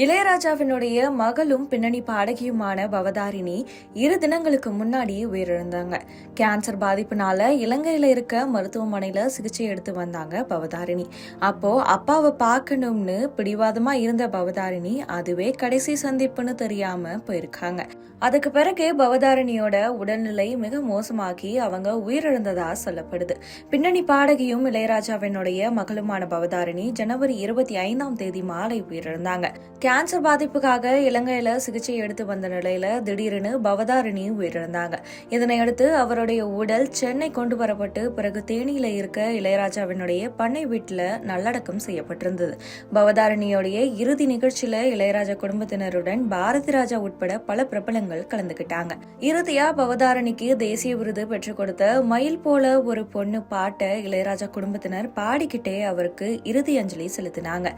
இளையராஜாவினுடைய மகளும் பின்னணி பாடகியுமான பவதாரிணி 2 தினங்களுக்கு முன்னாடி உயிரிழந்தாங்க. கேன்சர் பாதிப்புனால இலங்கையில இருக்க மருத்துவமனையில சிகிச்சை எடுத்து வந்தாங்க பவதாரிணி. அப்போ அப்பாவை பார்க்கணும்னு பிடிவாதமா இருந்த பவதாரிணி அதுவே கடைசி சந்திப்புன்னு தெரியாம போயிருக்காங்க. அதுக்கு பிறகு பவதாரிணியோட உடல்நிலை மிக மோசமாகி அவங்க உயிரிழந்ததா சொல்லப்படுது. பின்னணி பாடகியும் இளையராஜாவினுடைய மகளுமான பவதாரிணி ஜனவரி 25 மாலை உயிரிழந்தாங்க. கேன்சர் பாதிப்புக்காக இலங்கையில சிகிச்சை எடுத்து வந்த நிலையில திடீர்னு பவதாரிணி உயிரிழந்தாங்க. இதனையடுத்து அவருடைய உடல் சென்னை கொண்டு வரப்பட்டு பிறகு தேனியில இருக்க இளையராஜாவினுடைய பண்ணை வீட்டுல நல்லடக்கம் செய்யப்பட்டிருந்தது. பவதாரிணியோடைய இறுதி நிகழ்ச்சியில இளையராஜா குடும்பத்தினருடன் பாரதி ராஜா உட்பட பல பிரபலங்கள் கலந்துகிட்டாங்க. இறுதியா பவதாரணிக்கு தேசிய விருது பெற்றுக் கொடுத்த மயில் போல ஒரு பொண்ணு பாட்டை இளையராஜா குடும்பத்தினர் பாடிக்கிட்டே அவருக்கு இறுதி அஞ்சலி செலுத்தினாங்க.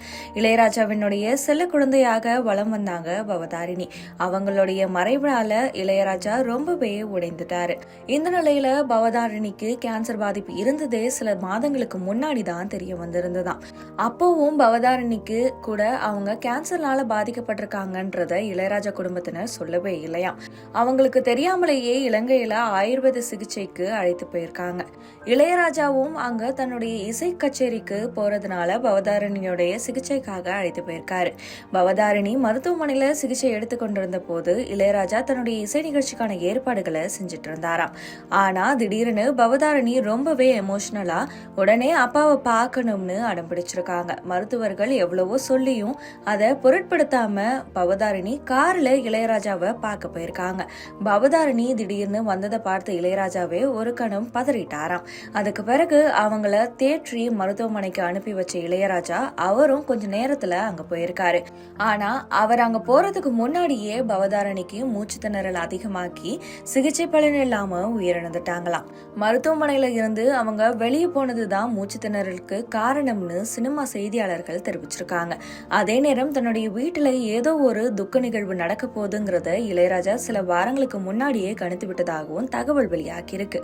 இளையராஜாவினுடைய செல்ல குழந்தையாக வலம் வந்தாங்க பவதாரிணி. அவங்களுடைய மறைவால இளையராஜா ரொம்பவே உடைந்துட்டாரு. இந்த நிலையில பவதாரிணிக்கு கேன்சர் பாதிப்பு இருந்ததே சில மாதங்களுக்கு முன்னாடி தான் தெரிய வந்திருந்ததாம். அப்பவும் பவதாரிணிக்கு கூட அவங்க கேன்சர்னால பாதிக்கப்பட்டிருக்காங்கன்றத இளையராஜா குடும்பத்தினர் சொல்லவே இல்லையா. அவங்களுக்கு தெரியாமலேயே இலங்கையில ஆயுர்வேத சிகிச்சைக்கு அழைத்து போயிருக்காங்க. இளையராஜாவும் அங்க தன்னுடைய இசை கச்சேரிக்கு போறதுனால பவதாரணியோடைய சிகிச்சைக்காக அழைத்து போயிருக்காரு. பவதாரணி மருத்துவமனையில சிகிச்சை எடுத்துக்கொண்டிருந்த போது இளையராஜா தன்னுடைய இசை நிகழ்ச்சிக்கான ஏற்பாடுகளை செஞ்சுட்டு இருந்தாராம். ஆனா திடீர்னு பவதாரணி ரொம்பவே எமோஷனலா உடனே அப்பாவை பார்க்கணும்னு அடம் பிடிச்சிருக்காங்க. மருத்துவர்கள் எவ்வளவோ சொல்லியும் அதை பொருட்படுத்தாம பவதாரணி கார்ல இளையராஜாவை பார்க்க போயிருக்காங்க. பவதாரணி திடீர்னு வந்ததை பார்த்த இளையராஜாவே ஒரு கணம் பதறிட்டாராம். அதுக்கு பிறகு அவங்கள தேற்றி மருத்துவமனைக்கு அனுப்பி வச்ச இளையராஜா அவரும் கொஞ்ச நேரத்துல அங்க போயிருக்காரு. ஆனா அவர் அங்க போறதுக்கு முன்னாடியே பவதாரணிக்கு மூச்சு திணறல் அதிகமாக்கி சிகிச்சை பலன் இல்லாம உயிரிழந்துட்டாங்களாம். மருத்துவமனையில இருந்து அவங்க வெளியே போனதுதான் மூச்சு திணறலுக்கு காரணம்னு சினிமா செய்தியாளர்கள் தெரிவிச்சிருக்காங்க. அதே நேரம் தன்னுடைய வீட்டுல ஏதோ ஒரு துக்க நிகழ்வு நடக்க போகுதுங்கிறத இளையராஜா சில வாரங்களுக்கு முன்னாடியே கணித்து விட்டதாகவும் தகவல் வெளியாகி இருக்கு.